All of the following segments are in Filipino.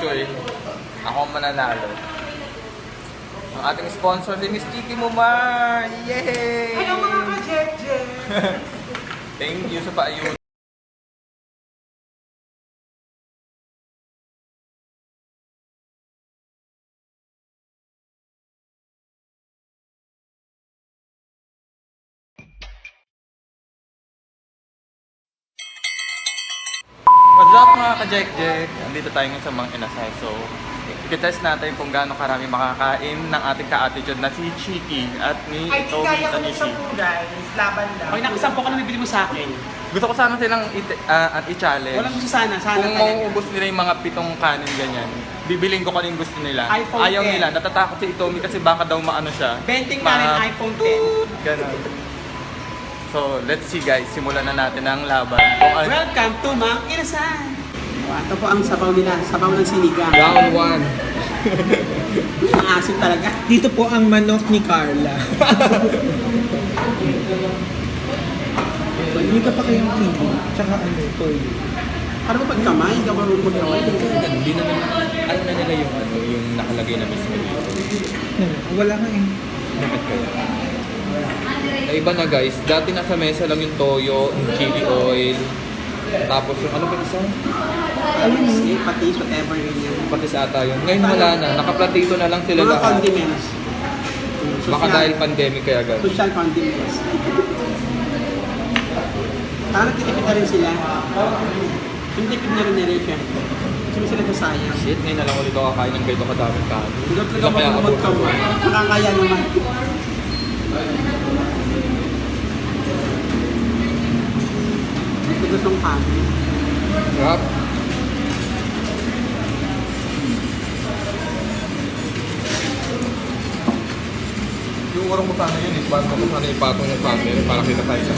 ko eh. Ako ang mananalo. Ang ating sponsor, Linis Chiki Mumar! Yay! Hello mga ka-Jet-Jet! Thank you sa paayun. What's up mga ka-Jek-Jek? Andito tayo ngayon sa Mang Inasal. So, i-test natin kung gaano karami makakain ng ating ka-attitude na si Chiki at ni Ay, di Tomi kaya ko Tanishi. ng guys. Laban lang. Pag nakasampo ka na bibili mo sa akin. Gusto ko sana silang i-challenge. Walang gusto sana Kung talaga. mauubos nila yung mga 7 kanin ganyan, bibiling ko kung yung gusto nila. iPhone Ayaw 10. nila, natatakot si Itomi kasi baka daw maano siya. Benting na rin iPhone 10. Ganon. So, let's see guys, simulan na natin ang laban. Kung ano. Welcome to Mang Inasal. Ito po ang sabaw nila. Sabaw ng sinigang. Round 1. Ang asim talaga. Dito po ang manok ni Carla. Hindi ka pa kayong kili. Tsaka ano, toyo. Para mo pagkamay, ikaw marunong mag-away. Hindi na nila, ano na nila yung nakalagay na mismo dito. Wala nga eh. Bakit kaya? Ay, iba na guys, dati nasa mesa lang yung toyo, yung chili oil, tapos yung ano ba isa? Patis, whatever yun yan. Patis ata yun. Ngayon wala na, nakaplatito na lang sila Mga lahat. condiments. Baka dahil pandemic kaya guys. Social condiments. Parang tinipid na rin sila. Yung tipid na rin nila, syempre. Kasi sila nasayang. Shit, ngayon na lang ulit ako kakain ng ganito kadaming kanin. Hindi Ilan talaga kaya ako magkamay. Nakakaya naman. Ito gustong kanin. Sarap. Yung urong mo sana yun, bago mo sana ipatong yung family para kita tayo sa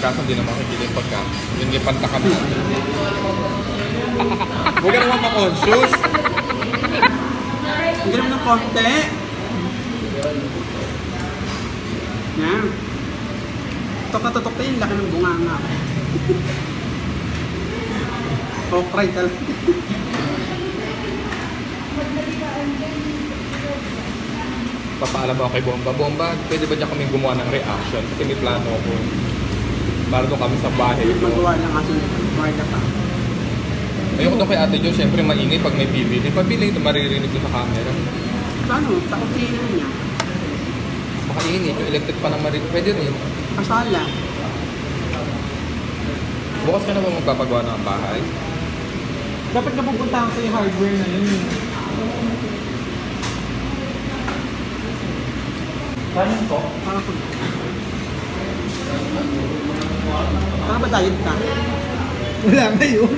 kaso hindi naman makikita yung pagka. Yun yung pantakam natin. Huwag ka naman ma-conscious. Hindi naman ng konti. Yan. Tok-tok pa yun, laki ng bunganga. Okray talaga. Papaalam ako kay Bomba. Bomba, pwede ba dyan kami gumawa ng reaction? Kasi may plano ako. Para doon kami sa bahay. Magawa lang kasi guarda pa. Ayoko doon kay Ate Jo, syempre maingay pag may bibili. Pabili ito, maririnig ko sa camera. Paano? Sa kusina niya. Baka init, yung electric pa ng marinig. Pwede rin. Kasala. Bukas ka na ba magpapagawa ng bahay? Dapat na pupuntahan ko yung hardware na yun. Kanin ko? Para ba diet ka? Wala nga yun.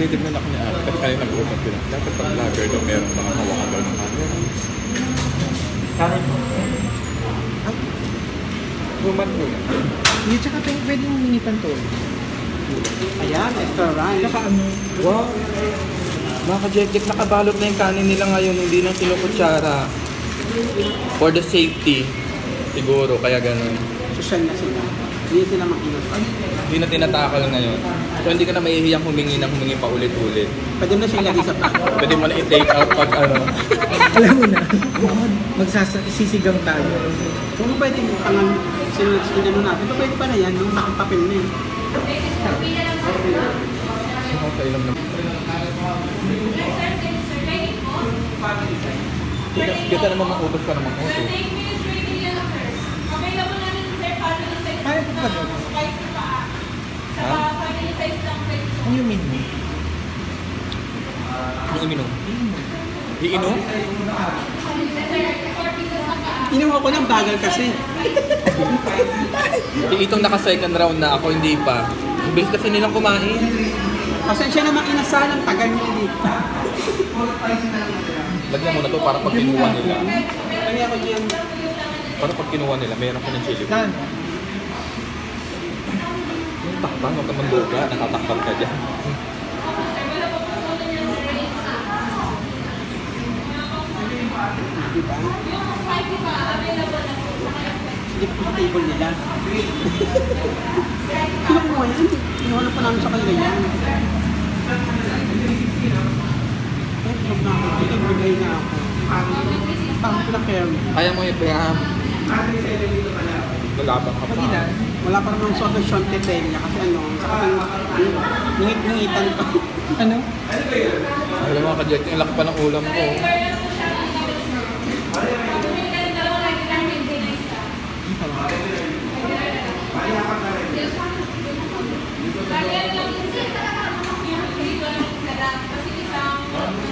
Titignan ako ni Ate. Kasi kaya nag-uusap sila. Dapat pag vlogger daw, meron mga hawakan daw ng camera. Kanin ko. Human ko yan. Hindi, tsaka pwede yung minipan to. Ayan, extra rice. Tsaka ano, Wow! Mga ka-Jek-Jek, nakabalot na yung kanin nila ngayon. Hindi na kinukutsara. For the safety. Siguro, kaya ganun. Social na sila. Hindi sila mag-inasal. Hindi na tinatakal ngayon. So hindi ka na mahihiyang humingi pa ulit-ulit. Pwede mo na siya ilagay sa bag. Pwede mo na i-take out pag ano. alam mo na, magsasisigang tayo. Kung pwede mo pangan sinano natin, so pwede pa na yan, yung nakapapel na yun. Ako kailam na. Kita naman maubos ka naman auto. Kaya po pa doon. Ha? Ano yung menu? Ano uminom? Iinom? Inuha ko ng bagal kasi. Itong naka-second round na ako, hindi pa. Ang bilis kasi nilang kumain. Pasensya naman inasal ang tagal niya dito. Lagyan mo na to para pag kinuha nila. Kaya ko yan. Para pag kinuha nila, mayroon ka ng chili. Saan? Takpan, huwag ka manduga. Natatakpan ka dyan. Diba? Hindi pa sa table nila. Kinuha yan. Kinuha na pa namin sa kanila yan. busog na ako. Ito, bigay na ako. Bakit na kaya? Kaya mo yung piham. Lalabang ka pa. Pag-ilan? Wala pa namang solusyon tetenya kasi ano, saka nangit-nangitan pa. Ano? Alam mo ka, Jack, yung laki pa ng ulam ko.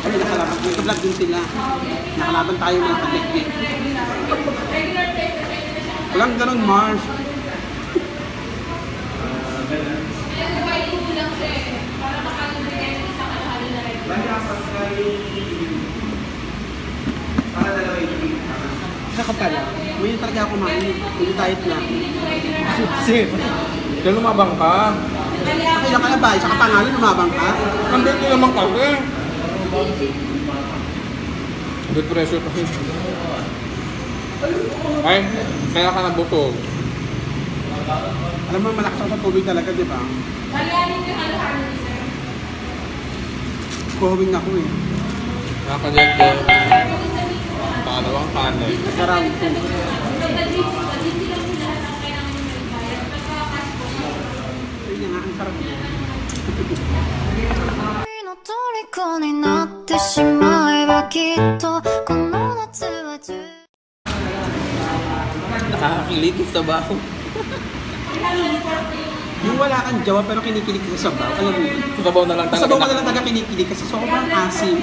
Kami nakalaban. Dito vlog din sila. Nakalaban tayo mga kateknik. Walang ganun, Mars. Isa ka pala. May talaga ako kumain. Hindi diet na. Sip. Kaya lumabang ka. Kailan ka na ba? Isa ka pangalan, lumabang ka? Nandun ko naman kasi. Good pressure pa. Ay, kaya ka nabutog. Alam mo, malakas ako sa tubig talaga, di ba? Kuhawing ako eh. Nakaka-Jack, pangalawang kanin. Sa round 2. Ayun nga, ang sarap niya. 君の虜になってしまえばきっとこの夏は充 Nakakakilig sa baho. Yung wala kang jawa pero kinikilig ka sa sabaw, alam mo yun? Sabaw na lang Sa talaga. sabaw ka na lang taga kinikilig kasi sobrang asim.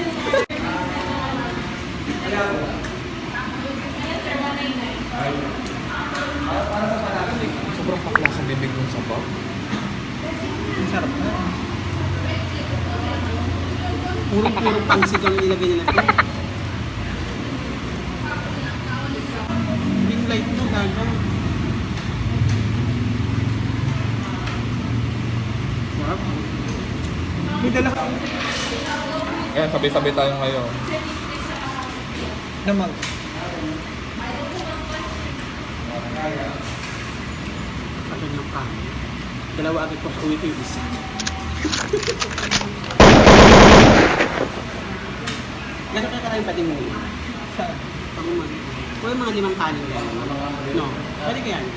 Sobrang pakla sa bibig ng sabaw. Ang sarap na. Purong-purong pangsig ang nilagay nila. Yung light mo, gaga. Sarap. May dala ka. Yan, sabay-sabay tayo ngayon. Naman. Pagod ng kami. Dalawa agad ko sa uwi ko yung isa. Gano'n ka karami pati mo yun? Saan? Pag umag. Kung yung mga 5 kanin yan. No. Pwede kaya yun.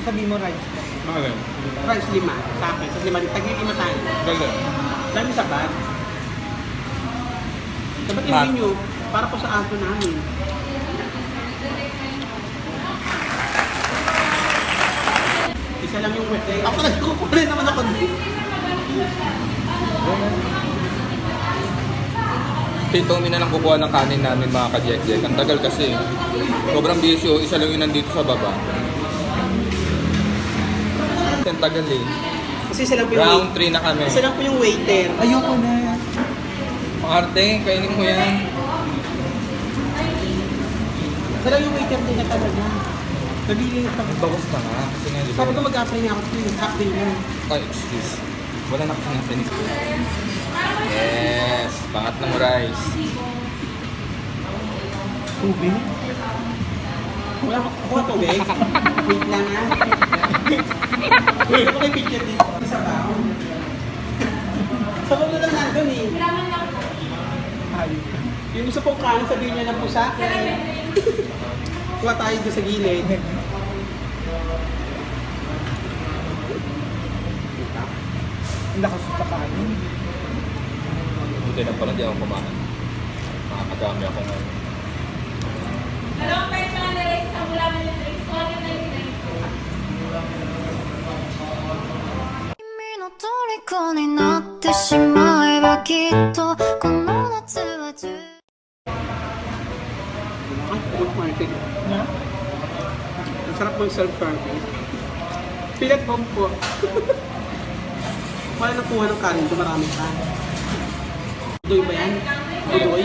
Sabi mo rice ka. Ano? Rice 5 sa akin. Tapos 5. Tag-5 tayo. Galing. Dami sa bag. Dapat Bag. i nyo para po sa aso namin. Isa lang yung wet. Ako nagkukulay naman ako. Tito, na lang kukuha ng kanin namin mga ka-Jack-Jack. Ang tagal kasi. Sobrang bisyo. Isa lang yun nandito sa baba. Ang tagal eh. Kasi isa lang po yung Round 3 na kami. Isa lang po yung waiter. Ayoko na. Arte, kainin mo yan. Isa lang yung waiter din na talaga. Nabiling ka. Bawas na nga. Kasi nga, di ba? Sabi ko mag-apply nga ako sa half day lang. Ay, excuse. Wala na kasi natin. Yes. Pangatlong rice. Tubig. Wala ko tubig. Wait lang ha. Wait ko may picture dito. Isa ba? Sa na lang nandun eh. Ayun. Yung gusto pong kanin, sabihin niya na po sa akin. Kuha tayo doon sa gilid. Ang lakas sa kanin. Buti na pala di ako kumain. Makakagami ako ngayon. 君の虜になってしまえばきっとこの夏は充 Ay, good market. Na? Ang sarap ng self-service. Feel at home po. Kaya nakuha ng kanin ito, marami ka. Budoy ba yan? Budoy?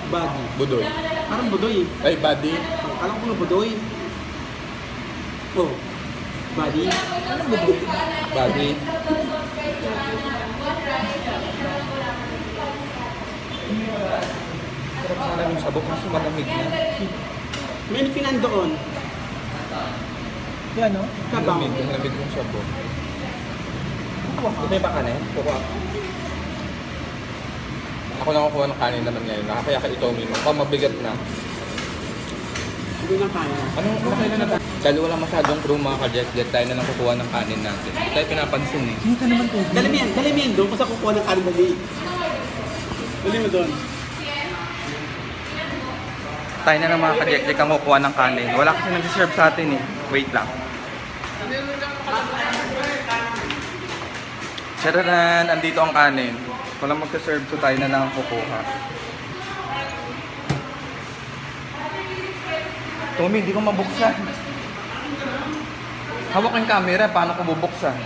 Bagi. Budoy. Parang budoy. Ay, buddy. Oh, kala ko nga budoy. Oh, body. Buddy. Sarap sana yung sabok kasi malamig na. May pinan doon. Yan no? Kabaw. Malamig yung sabok. Kuha ka. May baka na yan? Kukuha. Ako Ako lang kukuha ng kanin naman ngayon. Kaya kay Itomi mo. Baka mabigat na. Hindi na kaya. Anong okay na naman? Dahil wala masyadong crew mga ka-jet-jet, tayo na lang kukuha ng kanin natin. Hindi tayo pinapansin eh. Hindi ka naman to. Dali mo yan doon. Basta kukuha ng kanin dali. Dali mo doon. Tayo na lang mga ka-jet-jet ang kukuha ng kanin. Wala kasi nag-serve sa atin eh. Wait lang. Tararan! Andito ang kanin. Walang magsa-serve, so tayo na lang ang kukuha. Tommy, hindi ko mabuksan. Hawak yung camera, paano ko bubuksan?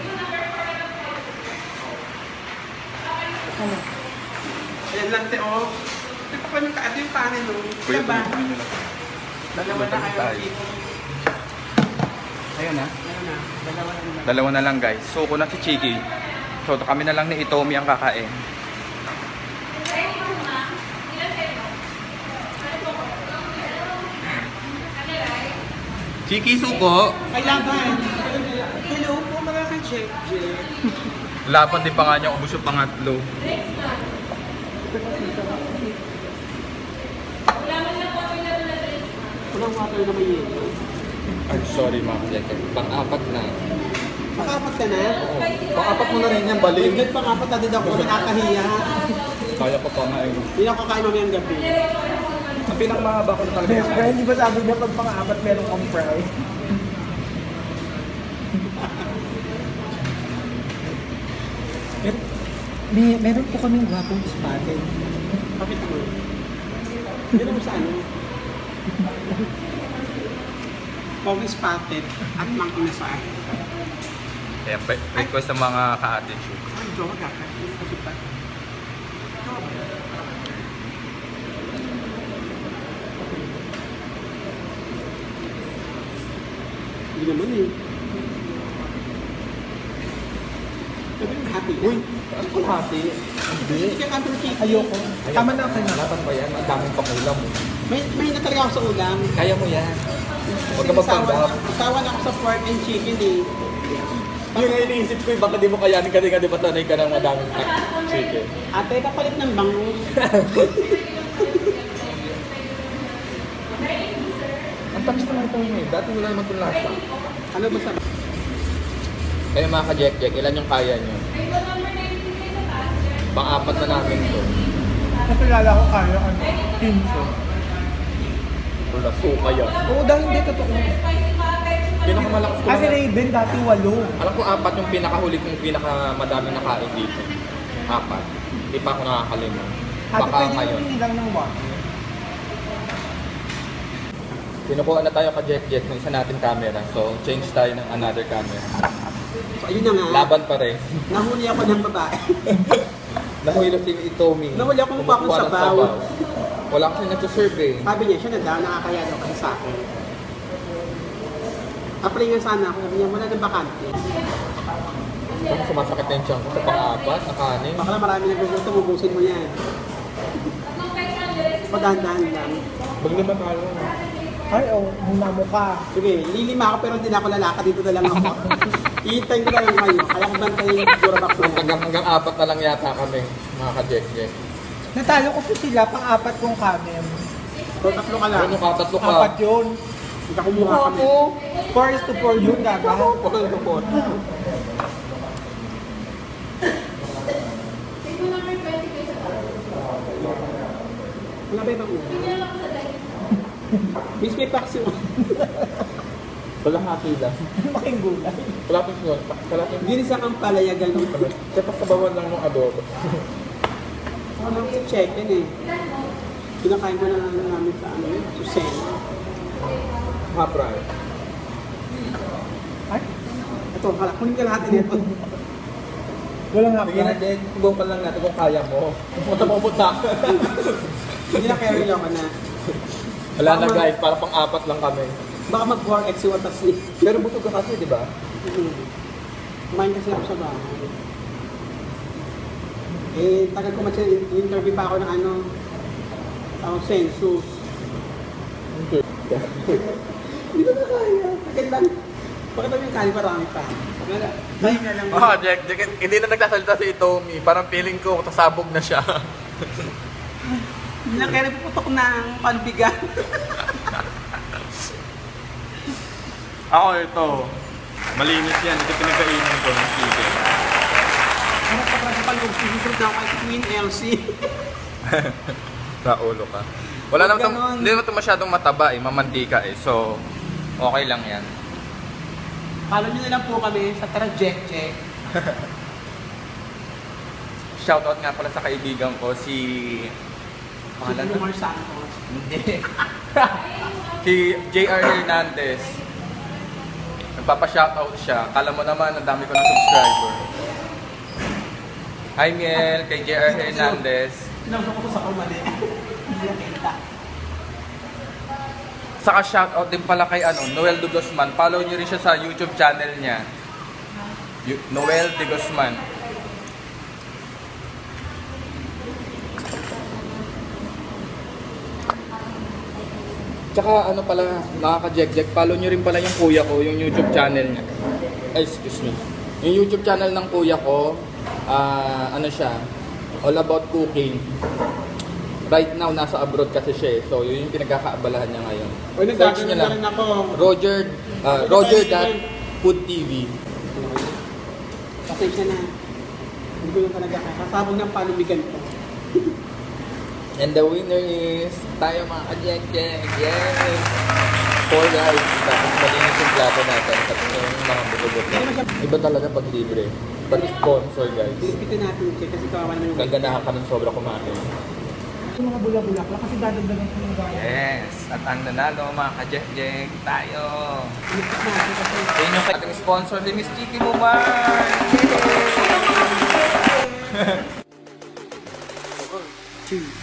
Ayan lang, te, oh. Ito pa yung kaado yung kanin, no? Kuya, Diba? tuloy nyo lang. Dalawa na kayo. Tayo. Ayun na. Ano na? Dalawa na lang. Dalawa na lang guys. Suko na si Chiki. So kami na lang ni Itomi ang kakain. Chiki, suko! Kailangan. Hello po mga ka-check. Laban din pa nga niya, ubus yung pangatlo. Walang water na may yelo. Ay, sorry mga kajeket. Pang-apat na. Makapat ka na? Oo. Pang-apat mo na rin yan, balik. Hanggang pang-apat na din ako. Nakakahiya. Kaya ko pa nga eh. Hindi ako kakain mamayang gabi. Ang pinakamahaba ko na talaga. Kaya hindi ba sabi niya pag pang-apat meron kang fry? Meron po kaming gwapong spotted. Kapit mo. Hindi naman sa ano. Pogi spotted at mang inasaan. Kaya request sa mga ka-attitude. Ay, jowa gaka. Hindi kasi pa. Hindi naman eh. Sabi mo happy. Uy, ano kung hati? Hindi ka kanto chicken. Ayoko. Tama na kayo. Laban ba yan? Ang daming pakulam. May na talaga ako sa ulam. Kaya mo yan. Huwag ka magpanggap. Asawa na ako sa pork and chicken eh. Yung nga iniisip ko, baka di mo kayanin kasi nga di ba sanay ka ng madaming chicken. Ate, kapalit ng bangus. Ang tamis naman ito eh. Dati wala naman itong lasa. Ano ba sa... Kaya mga ka-Jack-Jack, ilan yung kaya nyo? Pang-apat na namin ito. Nakilala ko kaya ano, pinso. Wala, suka yan. Oo, dahil hindi totoo. Pinakamalakas ko Kasi na. Raven dati 8. Alam ko apat yung pinakahuli kong pinakamadaming nakain dito. Apat. Hindi pa ako nakakalimutan. Ate, Baka pwede ngayon. yung lang ng 1. Kinukuha na tayo ka-Jack-Jack ng isa natin camera. So, change tayo ng another camera. So, ayun na nga. Laban pa rin. Nahuli ako ng babae. Nahuli si Itomi. Nahuli ako mukha akong Kumukuha ng sabaw. Wala kasi nagsaserve eh. Sabi niya, siya na daw, nakakaya daw kasi sa akin. Apply nga sana ako. Sabi niya, wala nang bakante. Kung sumasakit na yung tiyan ko sa pang-apat, na kanin. Baka na marami nagugutom, ubusin mo yan. Padahan-dahan lang. Maglima tayo. Ay, muna mo ka. Sige, lilima ako pero hindi na ako lalakad. Dito na lang ako. Iintayin ko na lang kayo. Kaya ko bantayin yung Durabox na yan. Hanggang apat na lang yata kami, mga ka-Jack-Jack. Natalo ko po sila, pang-apat kong kanem. So, tatlo ka lang. Ano ka, tatlo ka? Apat yun. Hindi ka kumuha kami. 4:4 yun, gaga. Walang support. Wala ba ibang ulo? Miss, may paksiw. Walang hati lang. Making gulay. Kalapit yun. Kalapit yun. Ginisa kang palayagan. Kaya pasabawan lang ng adobo. Ako lang sa check-in eh. Pinakain ko na namin sa ano yun, susena. Hapray. Ay, Ito, kunin ka lahat nito. walang nga Sige na, Jen. Subukan lang natin kung kaya mo. Pumunta. Hindi na carry ako na. Wala na guys, para pang-apat lang kami. Baka mag-4x yung watas ni. Pero busog ka kasi, di ba? Kumain kasi ako sa bahay. Eh, tagal ko interview pa ako ng ano, census. Hindi ko na kaya. Tagal lang. Bakit naman yung kanin parami pa? Wala. Ay, na lang. Jack, hindi na nagsasalita si Itomi. Parang feeling ko, tasabog na siya. Hindi lang kaya nagpuputok ng panbigan. Ako ito. Malinis yan. Ito pinagkainan ko ng chicken. Ano pa pala palong susunod na ako kay Queen Elsie. Naulo ka. Wala naman Ganon. hindi naman ito masyadong mataba eh. Mamantika eh. So, okay lang yan. Follow nyo na lang po kami sa Trajecte. Shoutout nga pala sa kaibigan ko, si... Si Pangalan Blue ko? Mar Santos. Hindi. Si J.R. Hernandez. Nagpapa-shoutout siya. Kala mo naman, ang dami ko ng subscriber. Hi Miel, kay J.R. Hernandez. Sinawag ko to sa kumali. Hindi na kita. Saka shoutout din pala kay Noel de Guzman. Follow nyo rin siya sa YouTube channel niya. Noel de Guzman. Tsaka pala, nakaka-jack-jack, follow nyo rin pala yung kuya ko, yung YouTube channel niya. Ay, excuse me. Yung YouTube channel ng kuya ko, siya, all about cooking. Right now, nasa abroad kasi siya eh. So, yun yung pinagkakaabalahan niya ngayon. Uy, Search nagkakaroon nyo na lang. rin ako. Roger.foodtv. Pasensya na. Hindi ko yung talaga kasabog ng palubigan ko. And the winner is tayo mga ka-jack-jack. Yes! 4 guys. Tapos malinis yung plato natin. Tapos yung mga buto-buto. Iba talaga pag libre. Pag sponsor guys. Pilipitin natin siya kasi kawawa naman yung Gaganahan ka ng sobra kumain. Yung mga bula-bulak lang kasi dadagdagan ko yung gaya. Yes! At ang nanalo mga ka-jack-jack, tayo! Pilipit natin kasi Ayun yung ating sponsor, si Miss Chiki Mumar! Yay! Cheers.